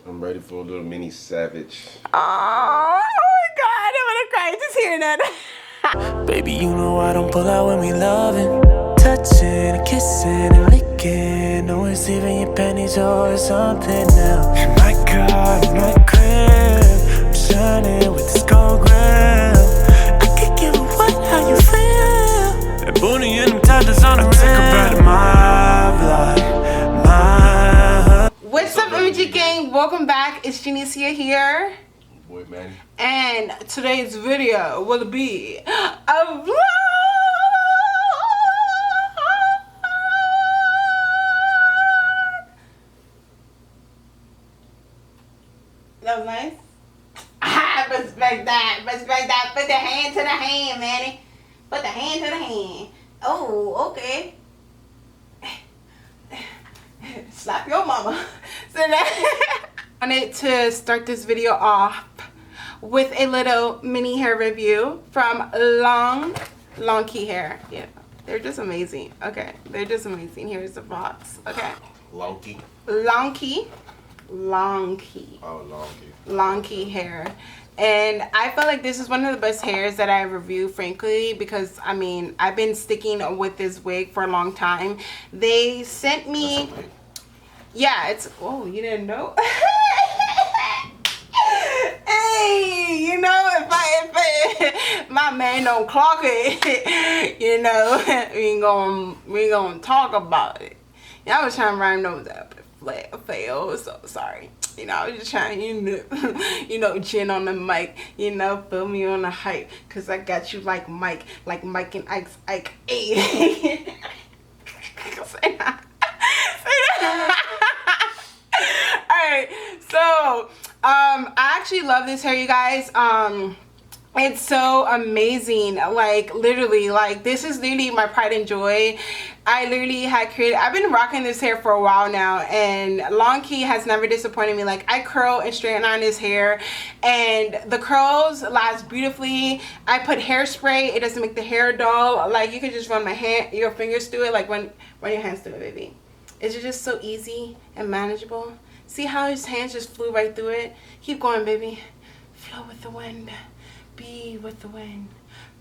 I'm ready for a little mini savage. Oh my god, I'm gonna cry just hearing that. Baby, you know I don't pull out when we loving. Touching, kissing, and licking. No one's leaving your panties or something now. In my car, in my crib, I'm shining with this gold grill. I could give a what, how you feel. And booty and them tattoos on the rim. I take her back to my block, my. What's up, MG gang? Welcome back. It's Genecia here. Boy, Mannie. And today's video will be a vlog. That was nice. Ah, respect that. Respect that. Put the hand to the hand, Manny. Put the hand to the hand. Oh, okay. Slap your mama. So that I wanted to start this video off with a little mini hair review from Longqi hair. Yeah, they're just amazing. Okay, they're just amazing. Here's the box. Okay. Longqi. Longqi. Longqi. Oh, Longqi. Longqi hair. And I feel like this is one of the best hairs that I review, frankly, because I mean I've been sticking with this wig for a long time. They sent me, yeah, it's, oh, you didn't know? Hey, you know, if my man don't clock it, you know, we ain't gonna talk about it. Yeah, I was trying to rhyme those up, fail, so sorry. You know, I was just trying, you know, chin on the mic, you know, feel me on the hype, cause I got you like Mike and Ike. Hey. Say that. Say that. All right, so I actually love this hair, you guys. It's so amazing. Like literally, like this is literally my pride and joy. I literally had created, I've been rocking this hair for a while now, and Longqi has never disappointed me. Like I curl and straighten on his hair, and the curls last beautifully. I put hairspray, it doesn't make the hair dull. Like you can just run your fingers through it, like run your hands through it, baby. It's just so easy and manageable. See how his hands just flew right through it? Keep going, baby. Flow with the wind. Be with the wind.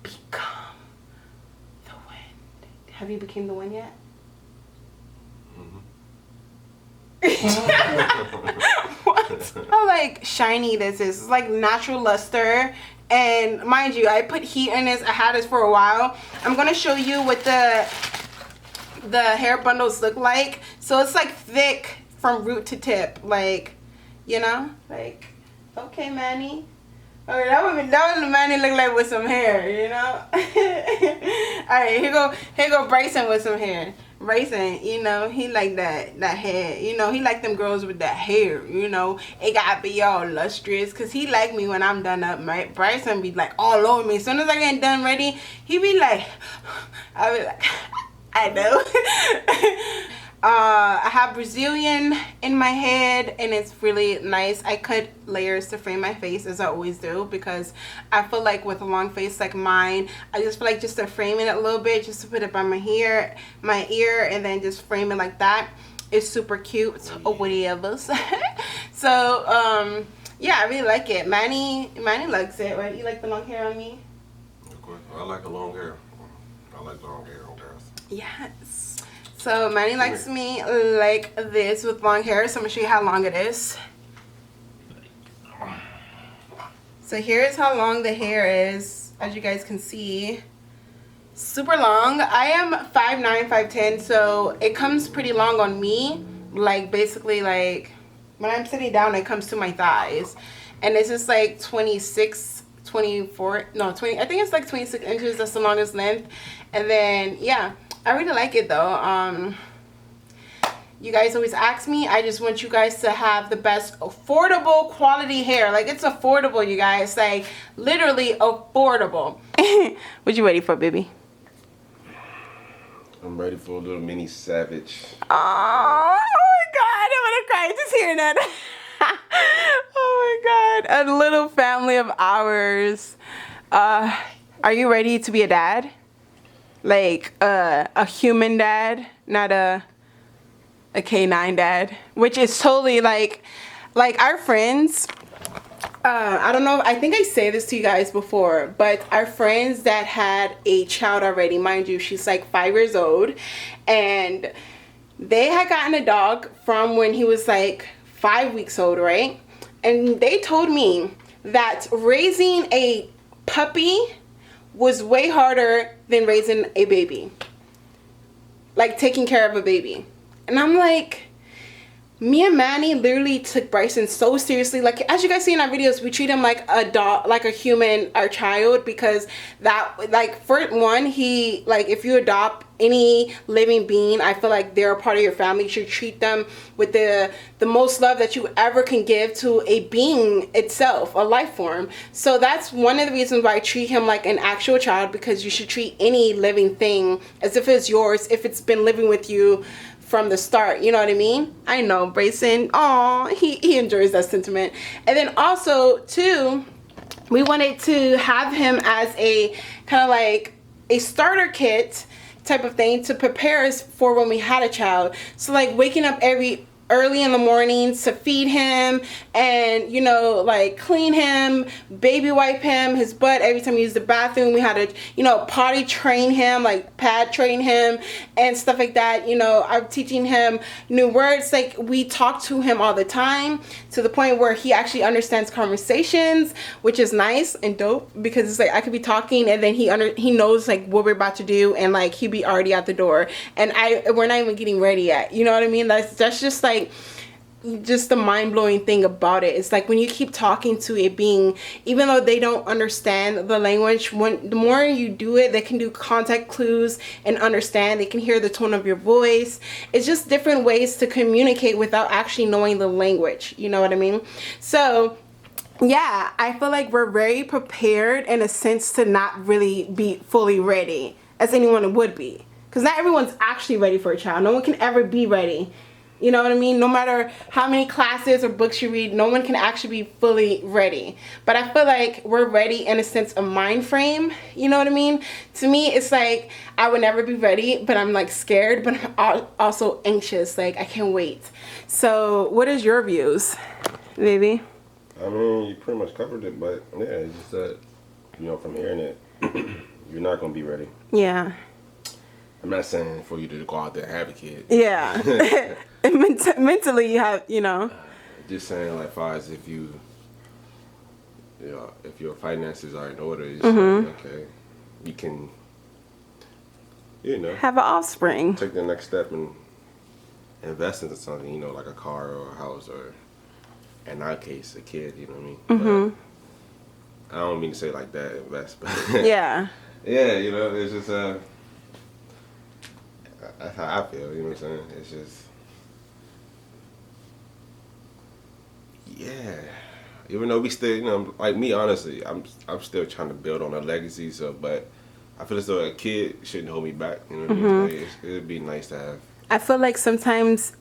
Become the wind. Have you become the wind yet? What? How like shiny this is. It's like natural luster. And mind you, I put heat in this. I had this for a while. I'm gonna show you what the hair bundles look like. So it's like thick from root to tip. Like, you know? Like, okay, Manny. Okay, that would Manny look like with some hair, you know? Alright, here go Bryson with some hair. Bryson, you know, he like that hair. You know, he like them girls with that hair, you know. It gotta be all lustrous, cause he like me when I'm done up, right? Bryson be like all over me. As soon as I get done ready, he be like, I be like, I know. I have Brazilian in my head, and it's really nice. I cut layers to frame my face, as I always do, because I feel like with a long face like mine, I just feel like just to frame it a little bit, just to put it by my ear, and then just frame it like that. It's super cute, or whatever. So yeah, I really like it. Manny likes it, right? You like the long hair on me? Of course, I like a long hair. I like long hair on girls. Yes. So Manny likes me like this with long hair, so I'm gonna show you how long it is. So here's how long the hair is, as you guys can see. Super long. I am 5'9", 5'10", so it comes pretty long on me. Like basically, like when I'm sitting down, it comes to my thighs, and it's just like 26, 24, no 20. I think it's like 26 inches. That's the longest length. And then yeah. I really like it though. You guys always ask me. I just want you guys to have the best affordable quality hair. Like it's affordable, you guys. Like literally affordable. What you ready for, baby? I'm ready for a little mini savage. Oh my god, I'm gonna cry just hearing that. Oh my god. A little family of ours. Are you ready to be a dad? Like a human dad, not a canine dad, which is totally like like our friends, I don't know, I think I say this to you guys before, but our friends that had a child already, mind you, she's like 5 years old, and they had gotten a dog from when he was like 5 weeks old, right? And they told me that raising a puppy was way harder than raising a baby. Like taking care of a baby. And I'm like, me and Manny literally took Bryson so seriously. Like, as you guys see in our videos, we treat him like a dog, like a human, our child, because that, like, for one, he, like, if you adopt any living being, I feel like they're a part of your family. You should treat them with the most love that you ever can give to a being itself, a life form. So that's one of the reasons why I treat him like an actual child, because you should treat any living thing as if it's yours, if it's been living with you from the start, you know what I mean? I know, Bryson, aw, he enjoys that sentiment. And then also, too, we wanted to have him as a kind of like a starter kit type of thing to prepare us for when we had a child. So like waking up early in the mornings to feed him and, you know, like clean him, baby wipe him, his butt every time he used the bathroom. We had to, you know, potty train him, like pad train him and stuff like that. You know, I'm teaching him new words. Like, we talk to him all the time to the point where he actually understands conversations, which is nice and dope, because it's like I could be talking and then he knows like what we're about to do, and like he'd be already out the door and we're not even getting ready yet. You know what I mean? That's just like just the mind-blowing thing about it. It's like when you keep talking to a being, even though they don't understand the language, the more you do it, they can do contact clues and understand. They can hear the tone of your voice. It's just different ways to communicate without actually knowing the language. You know what I mean? So yeah, I feel like we're very prepared in a sense to not really be fully ready as anyone would be, because not everyone's actually ready for a child. No one can ever be ready. You know what I mean? No matter how many classes or books you read, no one can actually be fully ready. But I feel like we're ready in a sense of mind frame. You know what I mean? To me, it's like I would never be ready, but I'm like scared, but I'm also anxious. Like, I can't wait. So what is your views, baby? I mean, you pretty much covered it, but yeah, it's just that, you know, from hearing it, you're not going to be ready. Yeah. I'm not saying for you to go out there and have a kid. Yeah. Mentally, you have, you know. Just saying, like, far as if you know, if your finances are in order, it's okay, you can, you know, have an offspring. take the next step and invest into something, you know, like a car or a house, or in our case, a kid, you know what I mean? But I don't mean to say like that, invest, but Yeah. yeah, you know, it's just, that's how I feel, you know what I'm saying? It's just, yeah. Even though we still, you know, like me, honestly, I'm still trying to build on a legacy. So, but I feel as though a kid shouldn't hold me back. You know what I mean? Like, it'd be nice to have. I feel like sometimes,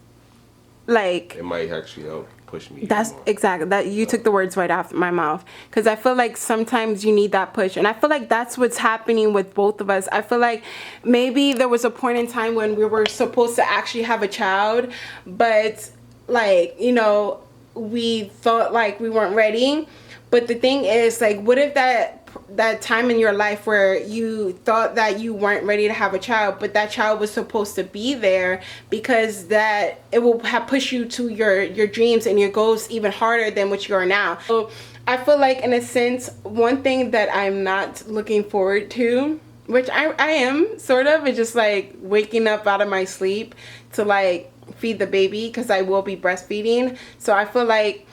like, it might actually help push me. that's more. exactly that. You took the words right off my mouth, because I feel like sometimes you need that push, and I feel like that's what's happening with both of us. I feel like maybe there was a point in time when we were supposed to actually have a child, but like, you know, we thought like we weren't ready. But the thing is, like, what if that time in your life where you thought that you weren't ready to have a child, but that child was supposed to be there, because that it will have pushed you to your dreams and your goals even harder than what you are now. So I feel like, in a sense, one thing that I'm not looking forward to, which I am sort of, is just like waking up out of my sleep to like feed the baby, because I will be breastfeeding. So I feel like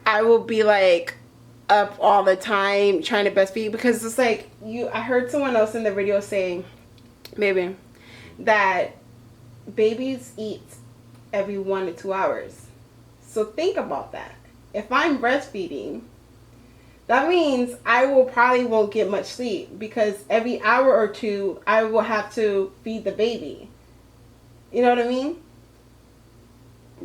I will be like up all the time trying to breastfeed, because it's like I heard someone else in the video saying, maybe, that babies eat every 1 to 2 hours. So think about that. If I'm breastfeeding, that means I probably won't get much sleep, because every hour or two I will have to feed the baby. You know what I mean?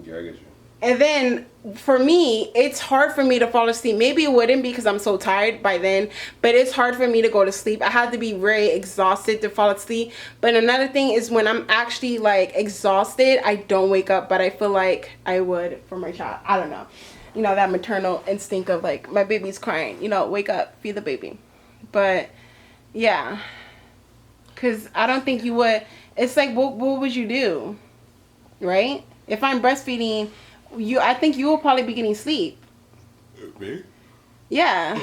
Yeah, I get you. And then for me, it's hard for me to fall asleep. Maybe it wouldn't be because I'm so tired by then, but it's hard for me to go to sleep. I have to be very exhausted to fall asleep. But another thing is when I'm actually like exhausted, I don't wake up, but I feel like I would for my child. I don't know. You know, that maternal instinct of like, my baby's crying, you know, wake up, feed the baby. But yeah, because I don't think you would. It's like, what would you do, right? If I'm breastfeeding, I think you will probably be getting sleep. Me? Yeah.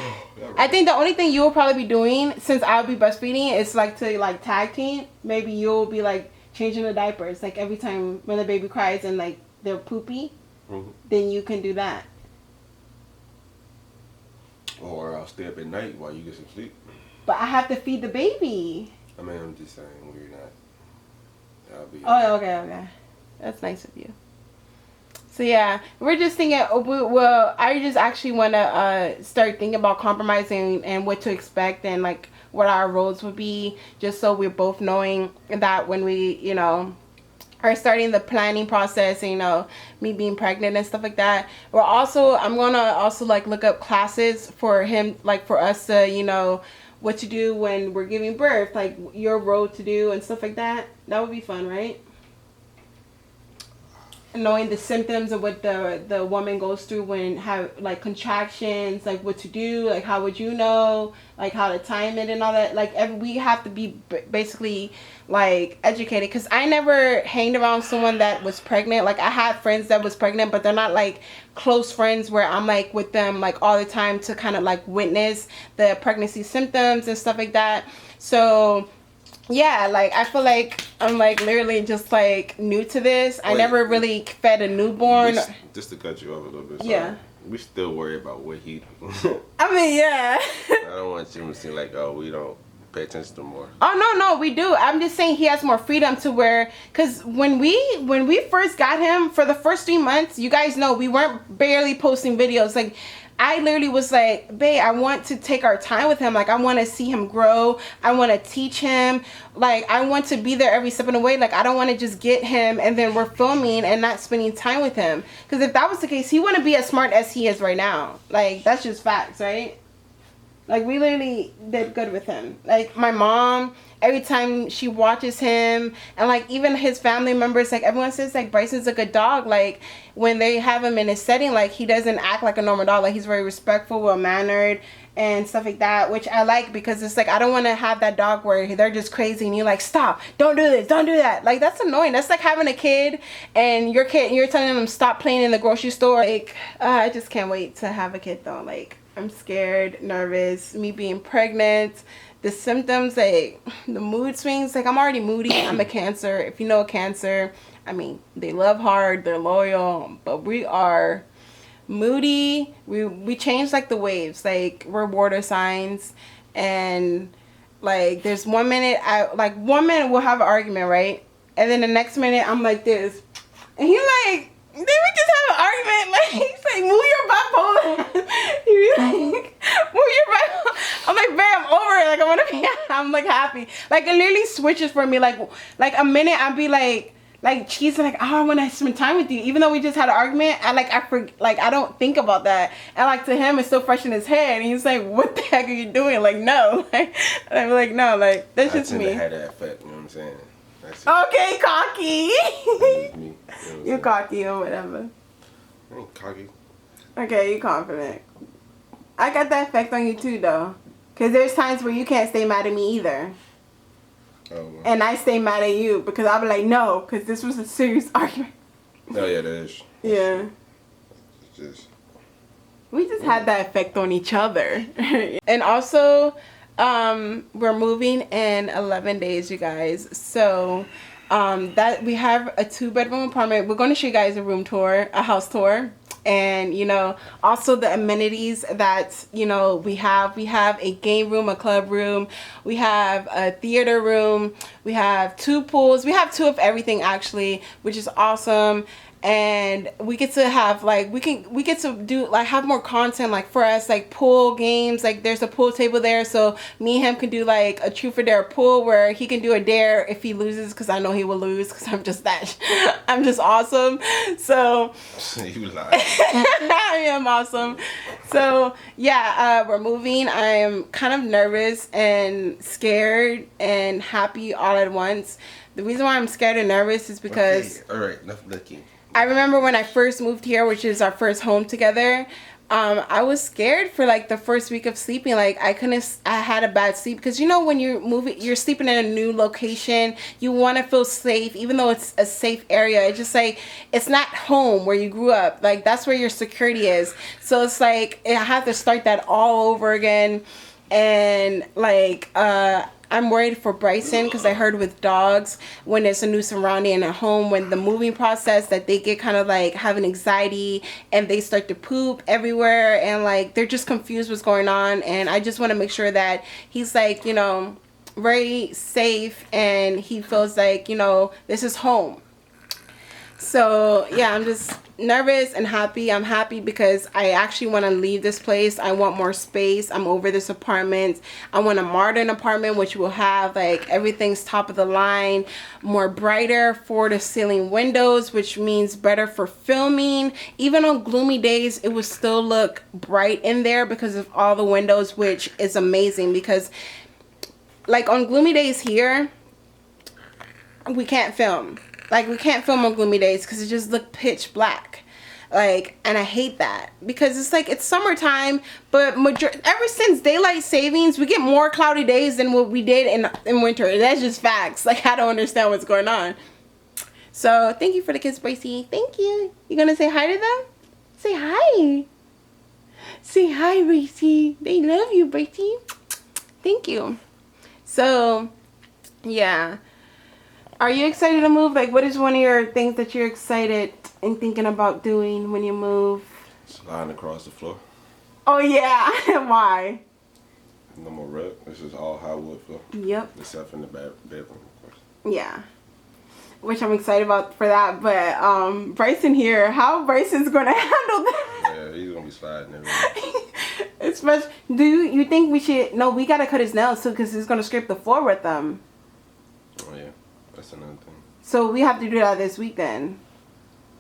I think the only thing you will probably be doing, since I'll be breastfeeding, is like to like tag team. Maybe you'll be like changing the diapers, like every time when the baby cries and like they're poopy, then you can do that. Or I'll stay up at night while you get some sleep. But I have to feed the baby. I mean, I'm just saying, when you're not, I'll be. Oh, okay. That's nice of you. So yeah, we're just thinking. Well, I just actually want to start thinking about compromising and what to expect and like what our roles would be, just so we're both knowing that when we, you know, are starting the planning process, you know, me being pregnant and stuff like that. I'm gonna also like look up classes for him, like for us to, you know, what to do when we're giving birth, like your role to do and stuff like that. That would be fun, right? Knowing the symptoms of what the woman goes through when have like contractions, like what to do, like how would you know, like how to time it and all that. Like we have to be basically like educated, because I never hanged around someone that was pregnant. Like I had friends that was pregnant, but they're not like close friends where I'm like with them like all the time to kind of like witness the pregnancy symptoms and stuff like that. So yeah, like I feel like I'm like literally just like new to this. I never really fed a newborn. Just to cut you off a little bit. Yeah. We still worry about what he. I mean, yeah. I don't want you to seem like, oh, we don't pay attention to more. Oh no, we do. I'm just saying he has more freedom to where, because when we first got him, for the first 3 months, you guys know we weren't barely posting videos. Like I literally was like, babe, I want to take our time with him. Like, I want to see him grow. I want to teach him. Like, I want to be there every step of the way. Like, I don't want to just get him and then we're filming and not spending time with him. Because if that was the case, he wouldn't be as smart as he is right now. Like, that's just facts, right? Like, we literally did good with him. Like, my mom, every time she watches him, and, like, even his family members, like, everyone says, like, Bryson's a good dog. Like, when they have him in a setting, like, he doesn't act like a normal dog. Like, he's very respectful, well-mannered, and stuff like that, which I like, because it's like, I don't want to have that dog where they're just crazy, and you're like, stop, don't do this, don't do that. Like, that's annoying. That's like having a kid, and you're telling them stop playing in the grocery store. Like, I just can't wait to have a kid, though. Like, I'm scared, nervous, me being pregnant, the symptoms, like the mood swings. Like, I'm already moody. I'm a Cancer. If you know a Cancer, I mean, they love hard, they're loyal, but we are moody. We change like the waves. Like, we're water signs, and like there's 1 minute we'll have an argument, right? And then the next minute I'm like this, and he's like, then we just have an argument. Like, he's like, move your bipolar. He's like, move your bipolar. I'm like, babe, I'm over it. Like, I want to be, I'm like happy. Like, it literally switches for me. Like a minute I'd be like cheesing, like, oh, I want to spend time with you. Even though we just had an argument, I don't think about that. And like, to him, it's still fresh in his head. And he's like, what the heck are you doing? Like, no. Like, I'm like, no, like, that's just me. I tend to have that effect, you know what I'm saying? Okay, cocky. Me, you know You're cocky or whatever. I ain't cocky. Okay, you confident. I got that effect on you too, though. Because there's times where you can't stay mad at me either. Oh, well. And I stay mad at you because I'll be like, no, because this was a serious argument. Oh, yeah, that is. Yeah. It's just. We just had that effect on each other. And also, we're moving in 11 days, you guys. So, that we have a 2-bedroom apartment. We're going to show you guys a room tour, a house tour. And, you know, also the amenities that, you know, we have a game room, a club room, we have a theater room, we have 2 pools, we have 2 of everything actually, which is awesome. and we get to have like we get to do like have more content like for us, like pool games. Like there's a pool table there, so me and him can do like a truth or dare pool where he can do a dare if he loses, because I know he will lose because I'm just awesome. So You lie. I am awesome. So yeah, we're moving. I am kind of nervous and scared and happy all at once. The reason why I'm scared and nervous is because all right, enough looking. I remember when I first moved here, which is our first home together, I was scared for like the first week of sleeping. Like I had a bad sleep because you know when you're sleeping in a new location, you want to feel safe, even though it's a safe area. It's just like it's not home where you grew up. Like that's where your security is. So it's like I have to start that all over again, and like I'm worried for Bryson because I heard with dogs, when there's a new surrounding in a home, when the moving process, that they get kind of like having anxiety and they start to poop everywhere and like they're just confused what's going on. And I just want to make sure that he's like, you know, very safe and he feels like, you know, this is home. So yeah, I'm just nervous and happy. I'm happy because I actually want to leave this place. I want more space. I'm over this apartment. I want a modern apartment, which will have like everything's top of the line, more brighter floor to ceiling windows, which means better for filming. Even on gloomy days, it will still look bright in there because of all the windows, which is amazing because like on gloomy days here, we can't film. Like, we can't film on gloomy days because it just look pitch black. Like, and I hate that because it's like, it's summertime, but ever since daylight savings, we get more cloudy days than what we did in winter. That's just facts. Like, I don't understand what's going on. So, thank you for the kiss, Bracy. Thank you. You gonna say hi to them? Say hi. Say hi, Bracy. They love you, Bracy. Thank you. So, yeah. Are you excited to move? Like, what is one of your things that you're excited and thinking about doing when you move? Sliding across the floor. Oh, yeah. Why? No more rug. This is all hardwood floor. Yep. Except in the bedroom, of course. Yeah. Which I'm excited about for that. But Bryson here, how Bryson's going to handle that? Yeah, he's going to be sliding everywhere. Especially, do you think we should... No, we got to cut his nails too because he's going to scrape the floor with them. Oh, yeah. That's another thing. So we have to do that this week then.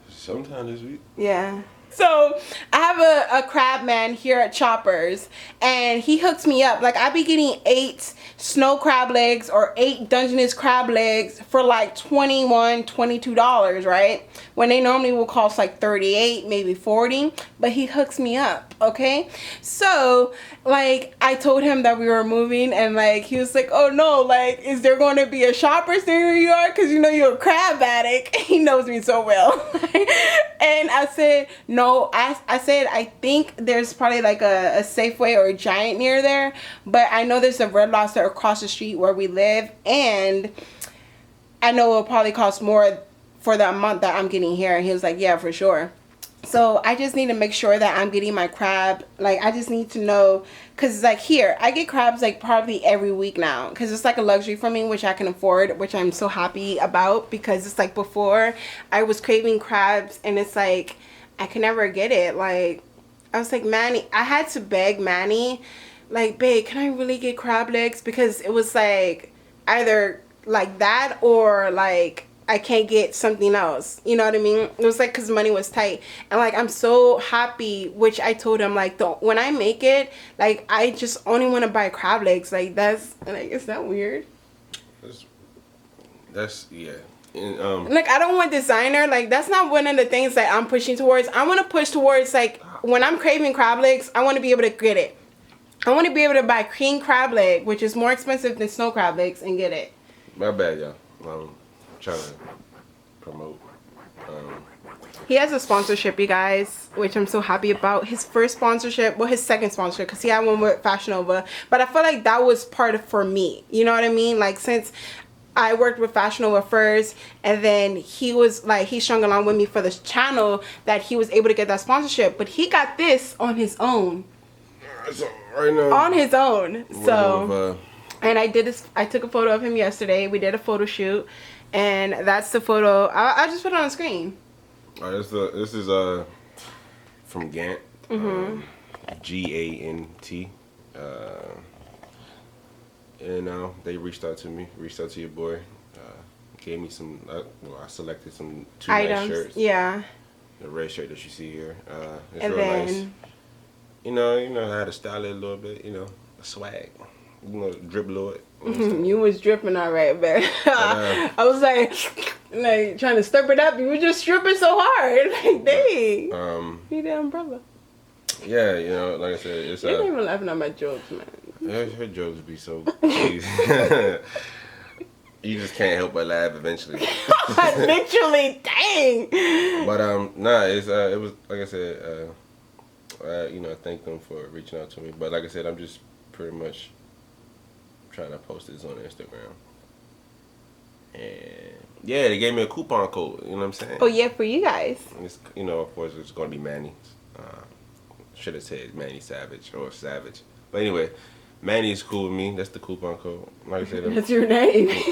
Sometime this week. Yeah. So I have a crab man here at Choppers and he hooks me up. Like I be getting 8 snow crab legs or 8 Dungeness crab legs for like $21, $22, right? When they normally will cost like $38, maybe $40, but he hooks me up, okay? So like I told him that we were moving and like he was like, oh no, like is there going to be a Shoppers near where you are? Because you know you're a crab addict. He knows me so well. And I said, no, I said, I think there's probably like a Safeway or a Giant near there, but I know there's a Red Lobster across the street where we live, and I know it'll probably cost more for the amount that I'm getting here. And he was like, yeah, for sure. So I just need to make sure that I'm getting my crab. Like I just need to know, because like here I get crabs like probably every week now because it's like a luxury for me, which I can afford, which I'm so happy about, because it's like before I was craving crabs and it's like I can never get it. Like I was like, Manny, I had to beg Manny, like, babe, can I really get crab legs? Because it was like either like that or like I can't get something else, you know what I mean? It was like because money was tight, and like I'm so happy, which I told him like when I make it, like I just only want to buy crab legs. Like that's like, is that weird? That's yeah. And, like I don't want designer. Like that's not one of the things that I'm pushing towards. I want to push towards like when I'm craving crab legs, I want to be able to get it. I want to be able to buy cream crab leg, which is more expensive than snow crab legs, and get it. My bad, y'all. Trying to promote. He has a sponsorship, you guys, which I'm so happy about. His first sponsorship, well, his second sponsorship, because he had one with Fashion Nova. But I feel like that was part of for me. You know what I mean? Like since I worked with Fashion Nova first, and then he was like, he strung along with me for this channel, that he was able to get that sponsorship. But he got this on his own. So right now, on his own. So, and I took a photo of him yesterday. We did a photo shoot. And that's the photo. I'll just put it on the screen. This is from Gant. Gant. And they reached out to me. Reached out to your boy. Gave me some. I selected some 2 nice Items. shirts. Yeah. The red shirt that you see here. It's And real then nice. I had to style it a little bit. Swag. Dribble it. you was dripping all right, man. I was like trying to stir it up. You were just stripping so hard. Like, dang. Need the umbrella. Yeah, like I said, it's You're not even laughing at my jokes, man. her jokes be so cheesy. You just can't help but laugh eventually. Literally, dang. But it was like I said, I thank them for reaching out to me. But like I said, I'm just pretty much trying to post this on Instagram. And yeah, they gave me a coupon code. You know what I'm saying? Oh yeah, for you guys. It's, of course, it's gonna be Manny. Should have said Manny Savage or Savage. But anyway, Manny is cool with me. That's the coupon code. Like I said, That's your name. You know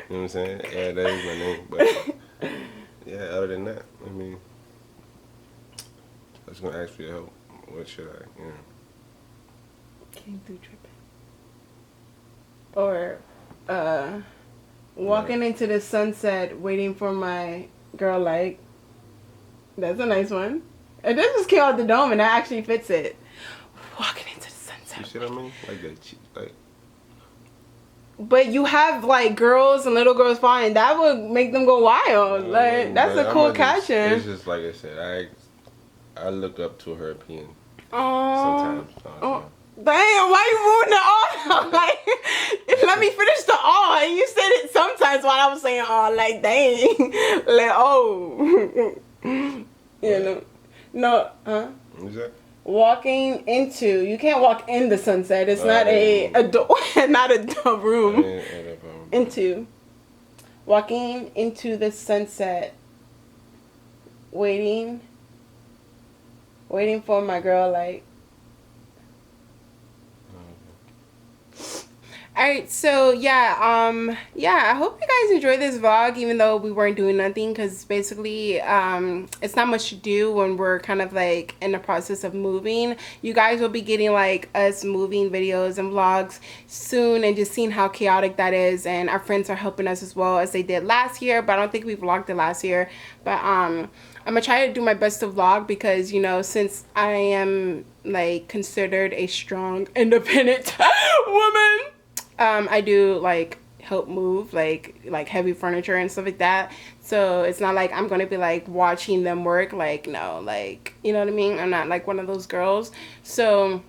what I'm saying? Yeah, that is my name. But yeah, other than that, I mean, I was gonna ask for your help. What should I? Came through tripping. Or walking into the sunset, waiting for my girl. Like, that's a nice one. And this just came out the dome, and that actually fits it. Walking into the sunset. You see what I mean? Like that, like. But you have like girls and little girls flying. That would make them go wild. Like, that's a cool caption. It's just like I said. I look up to her opinion. Sometimes. Oh. Damn, why you ruining the all? Like, let me finish the all. And you said it sometimes while I was saying all. Like, dang. Like, oh. No, huh? What is that? Walking into. You can't walk in the sunset. It's not a door. Not a room. Into. Walking into the sunset. Waiting for my girl, like. Alright, so yeah, I hope you guys enjoyed this vlog, even though we weren't doing nothing, because basically, it's not much to do when we're kind of like in the process of moving. You guys will be getting like us moving videos and vlogs soon, and just seeing how chaotic that is, and our friends are helping us as well as they did last year, but I don't think we vlogged it last year. But I'm gonna try to do my best to vlog, because since I am like considered a strong, independent woman, I do like help move like heavy furniture and stuff like that. So it's not like I'm gonna be like watching them work. Like, no, like, you know what I mean? I'm not like one of those girls. So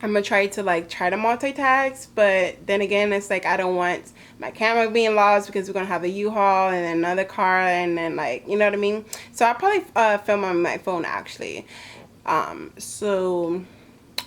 I'm gonna try to multitask, but then again, it's like I don't want my camera being lost, because we're gonna have a U-Haul and then another car, and then like, you know what I mean? So I'll probably film on my phone actually. So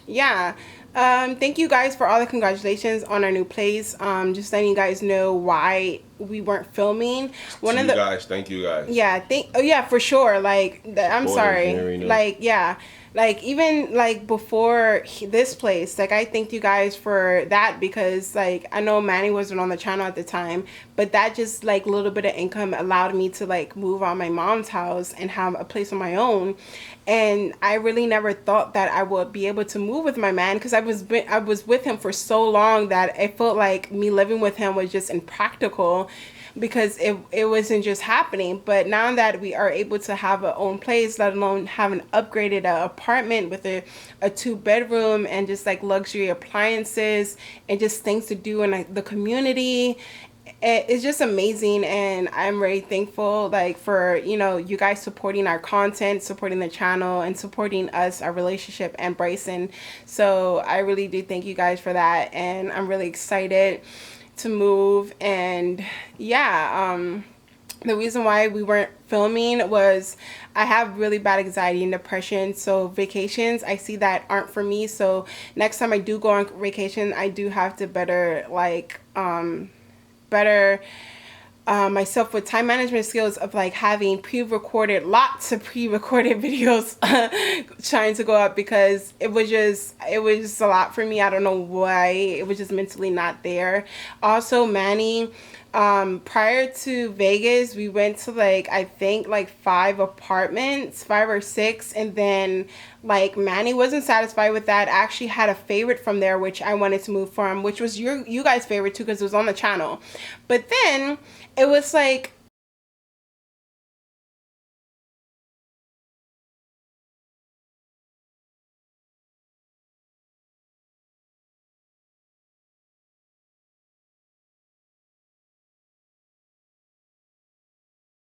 yeah. Thank you guys for all the congratulations on our new place. Just letting you guys know why we weren't filming. Thank you guys. Yeah, for sure. Like, I'm sorry. Like, yeah. Like, even like before this place, like, I thank you guys for that, because like I know Manny wasn't on the channel at the time, but that just like a little bit of income allowed me to like move out my mom's house and have a place of my own. And I really never thought that I would be able to move with my man, because I was with him for so long that I felt like me living with him was just impractical, because it wasn't just happening. But now that we are able to have our own place, let alone have an upgraded apartment with a 2-bedroom and just like luxury appliances and just things to do in like the community, it's just amazing. And I'm very thankful like for you guys supporting our content, supporting the channel, and supporting us, our relationship, and BRYSON. So I really do thank you guys for that, and I'm really excited to move. And yeah, the reason why we weren't filming was I have really bad anxiety and depression, so vacations, I see that aren't for me. So next time I do go on vacation, I do have to better myself with time management skills of like having lots of pre-recorded videos trying to go up, because it was just a lot for me. I don't know why, it was just mentally not there. Also, Manny, prior to Vegas, we went to like, I think like 5 apartments, 5 or 6, and then like Manny wasn't satisfied with that. I actually had a favorite from there which I wanted to move from, which was you guys' favorite too, because it was on the channel. But then it was like,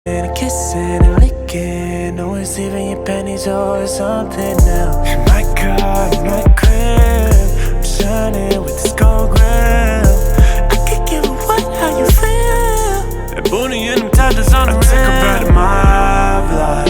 And kissing and licking, no one's leaving your panties or something now. In my car, in my crib, I'm shining with this gold grill. I could give a what, how you feel. That booty and them toddlers on the grill. Take a bite of my blood,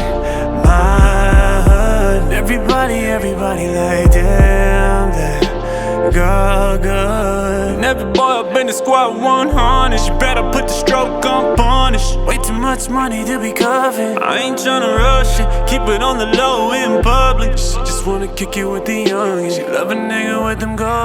my hood. Everybody like damn, that girl good. And every boy up in the squad 100. You better put the stroke on punish. Way too much money to be covered. I ain't tryna rush it, keep it on the low in public. She just wanna kick it with the youngin'. She love a nigga with them goals.